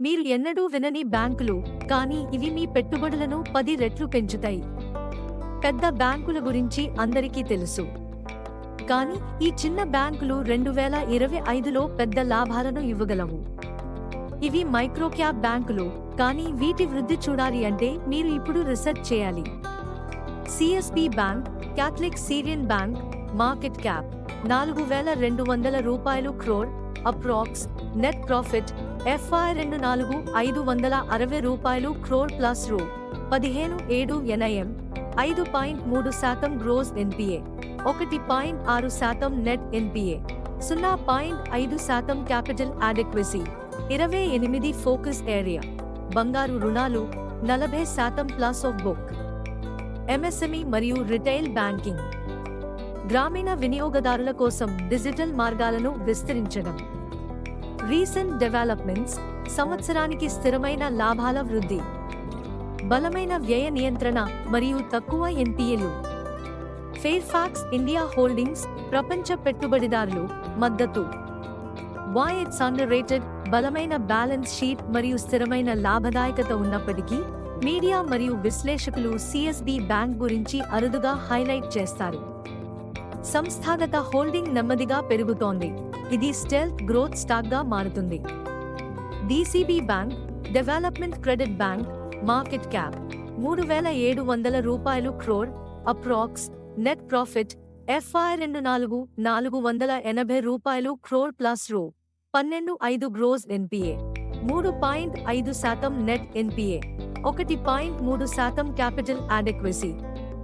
మీరు ఎన్నడూ వినని బ్యాంకులు, కానీ ఇవి మీ పెట్టుబడులను 10 రెట్లు పెంచుతాయి. పెద్ద బ్యాంకుల గురించి అందరికీ తెలుసు. కానీ ఈ చిన్న బ్యాంకులు 2025లో పెద్ద లాభాలను ఇవ్వగలవు. ఇవి మైక్రోక్యాప్ బ్యాంకులు, కానీ వీటి వృద్ధి చూడాలి అంటే మీరు ఇప్పుడు రీసెర్చ్ చేయాలి. CSB bank, Catholic Syrian bank, market cap ₹4,200 crore, approx net profit ₹4,560 crore plus రూ. 15.7 5.3% gross NPA, 1.6% net NPA, 0.5% capital adequacy, 28 focus area, బంగారు రుణాలు 40% ప్లస్ ఆఫ్ బుక్. ఎంఎస్ఎంఈ మరియు రిటైల్ బ్యాంకింగ్, గ్రామీణ వినియోగదారుల కోసం డిజిటల్ మార్గాలను విస్తరించడం. రీసెంట్ డెవలప్మెంట్స్, సంవత్సరానికి స్థిరమైన లాభాల వృద్ధి, బలమైన వ్యయ నియంత్రణ మరియు తక్కువ ఎన్పిఏలు. ఫెయిర్ఫాక్స్ ఇండియా హోల్డింగ్స్, ప్రపంచ పెట్టుబడిదారులు మద్దతు. వై ఇట్స్ అండర్ రేటెడ్, బలమైన బ్యాలెన్స్ షీట్ మరియు స్థిరమైన లాభదాయకత ఉన్నప్పటికీ, మీడియా మరియు విశ్లేషకులు సిఎస్బి బ్యాంక్ గురించి అరుదుగా హైలైట్ చేస్తారు. సంస్థాగత హోల్డింగ్ నెమ్మదిగా పెరుగుతోంది, ఇది స్టెల్త్ గ్రోత్ స్టాక్గా మారుతుంది. DCB bank, development credit bank, market cap ₹3,700 crore, approx net profit ₹4,480 crore plus రూ. 12.5 gross NPA, 3.5% net NPA, 1.3% capital adequacy,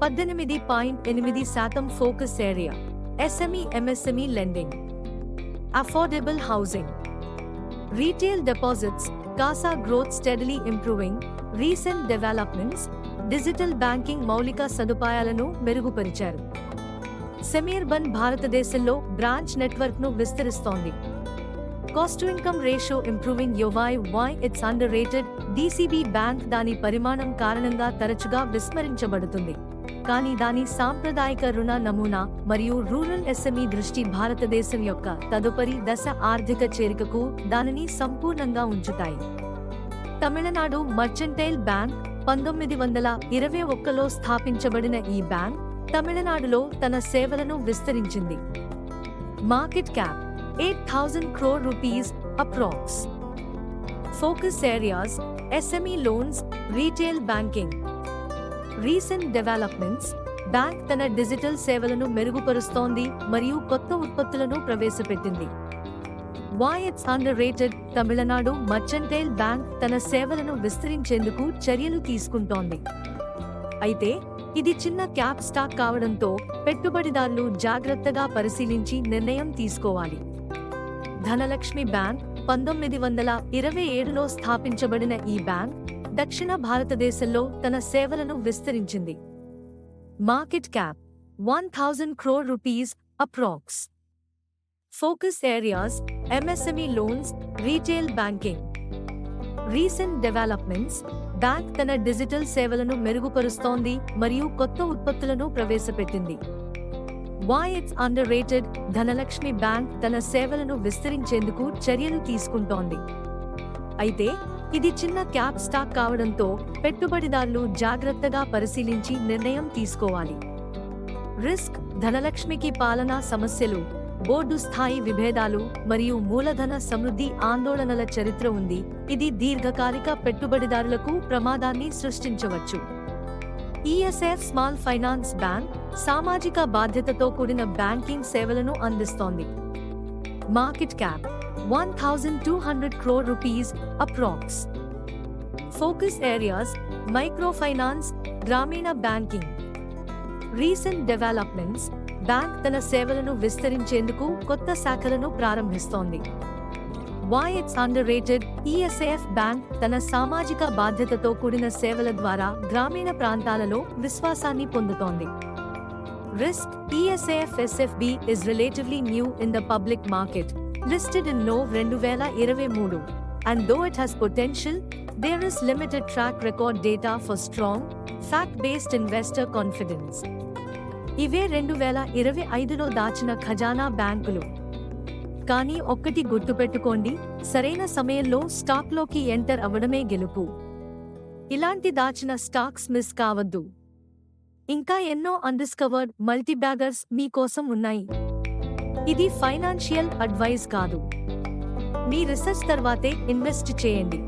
18.8% focus area. MSME lending, affordable housing, retail deposits, CASA growth steadily improving. Recent developments, digital banking మౌలిక సదుపాయాలను మెరుగుపరిచారు. Semiurban భారతదేశంలో branch నెట్వర్క్ను విస్తరిస్తోంది. Cost to income ratio improving. Why it's underrated, DCB bank దాని పరిమాణం కారణంగా తరచుగా విస్మరించబడుతుంది, కానీ దాని సాంప్రదాయిక రుణ నమూనా మరియు రూరల్ ఎస్ఎంఈ దృష్టి భారతదేశం యొక్క తదుపరి దశ ఆర్థిక చేరికకు దానిని సంపూర్ణంగా ఉంచుతాయి. తమిళనాడు మర్చెంటైల్ బ్యాంక్, 1921లో స్థాపించబడిన ఈ బ్యాంక్ తమిళనాడులో తన సేవలను విస్తరించింది. Market cap ₹8,000 crore, approx. Focus areas, SME loans, retail banking. Recent developments, bank తన డిజిటల్ సేవలను మెరుగుపరుస్తోంది మరియు కొత్త ఉత్పత్తులను ప్రవేశపెట్టింది. Why it's underrated, Tamil Nadu mercantile bank తన సేవలను విస్తరించేందుకు చర్యలు తీసుకుంటోంది. అయితే ఇది చిన్న క్యాప్ స్టాక్ కావడంతో పెట్టుబడిదారులు జాగ్రత్తగా పరిశీలించి నిర్ణయం తీసుకోవాలి. ధనలక్ష్మి బ్యాంక్, 1927లో స్థాపించబడిన ఈ బ్యాంక్ దక్షిణ భారతదేశంలో తన సేవలను విస్తరించింది. Market cap ₹1,000 crore, approx. Focus areas, MSME loans, retail banking. Recent developments, bank తన డిజిటల్ సేవలను మెరుగుపరుస్తోంది మరియు కొత్త ఉత్పత్తులను ప్రవేశపెట్టింది. Why it's underrated, Dhanalakshmi bank తన సేవలను విస్తరించేందుకు చర్యలు తీసుకుంటోంది. అయితే ఇది చిన్న క్యాప్ స్టాక్ కావడంతో పెట్టుబడిదారులు జాగ్రత్తగా పరిశీలించి నిర్ణయం తీసుకోవాలి. రిస్క్, ధనలక్ష్మికి పాలనా సమస్యలు, బోర్డు స్థాయి విభేదాలు మరియు మూలధన సమృద్ధి ఆందోళనల చరిత్ర ఉంది, ఇది దీర్ఘకాలిక పెట్టుబడిదారులకు ప్రమాదాన్ని సృష్టించవచ్చు. ఈఎస్ఎఫ్ స్మాల్ ఫైనాన్స్ బ్యాంక్ సామాజిక బాధ్యతతో కూడిన బ్యాంకింగ్ సేవలను అందిస్తోంది. Market cap ₹1,200 crore, approx. Focus areas, micro finance, గ్రామీణ బ్యాంకింగ్. రీసెంట్ డెవలప్మెంట్స్, బ్యాంక్ తన సేవలను విస్తరించేందుకు కొత్త శాఖలను ప్రారంభిస్తోంది. Why it's underrated, ESF bank తన సామాజిక బాధ్యతతో కూడిన సేవల ద్వారా గ్రామీణ ప్రాంతాలలో విశ్వాసాన్ని పొందుతోంది. Risk, ESF SFB is relatively new in the public market, listed in Nov 2023, and though it has potential, there is limited track record data for strong, fact-based investor confidence. ఇవే 2025లో దాచిన ఖజానా బ్యాంకులు. కానీ ఒక్కటి గుర్తుపెట్టుకోండి, సరైన సమయంలో స్టాక్లోకి ఎంటర్ అవ్వడమే గెలుపు. ఇలాంటి దాచిన స్టాక్స్ మిస్ కావద్దు. ఇంకా ఎన్నో అన్డిస్కవర్డ్ మల్టీబ్యాగర్స్ మీకోసం ఉన్నాయి. ఇది ఫైనాన్షియల్ అడ్వైస్ కాదు. మీ రీసెర్చ్ తర్వాతే ఇన్వెస్ట్ చేయండి.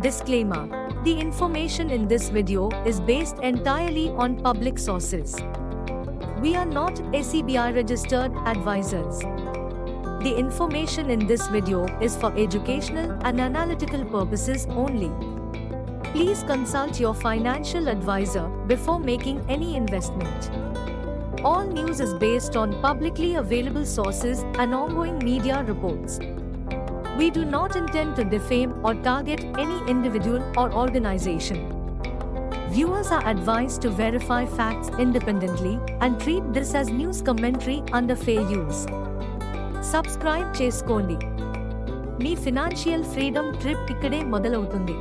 Disclaimer: the information in this video is based entirely on public sources. We are not SEBI registered advisors. The information in this video is for educational and analytical purposes only. Please consult your financial advisor before making any investment. All news is based on publicly available sources and ongoing media reports. We do not intend to defame or target any individual or organization. Viewers are advised to verify facts independently and treat this as news commentary under fair use. Subscribe చేసుకోండి. మీ financial freedom trip ఇక్కడే మొదలవుతుంది.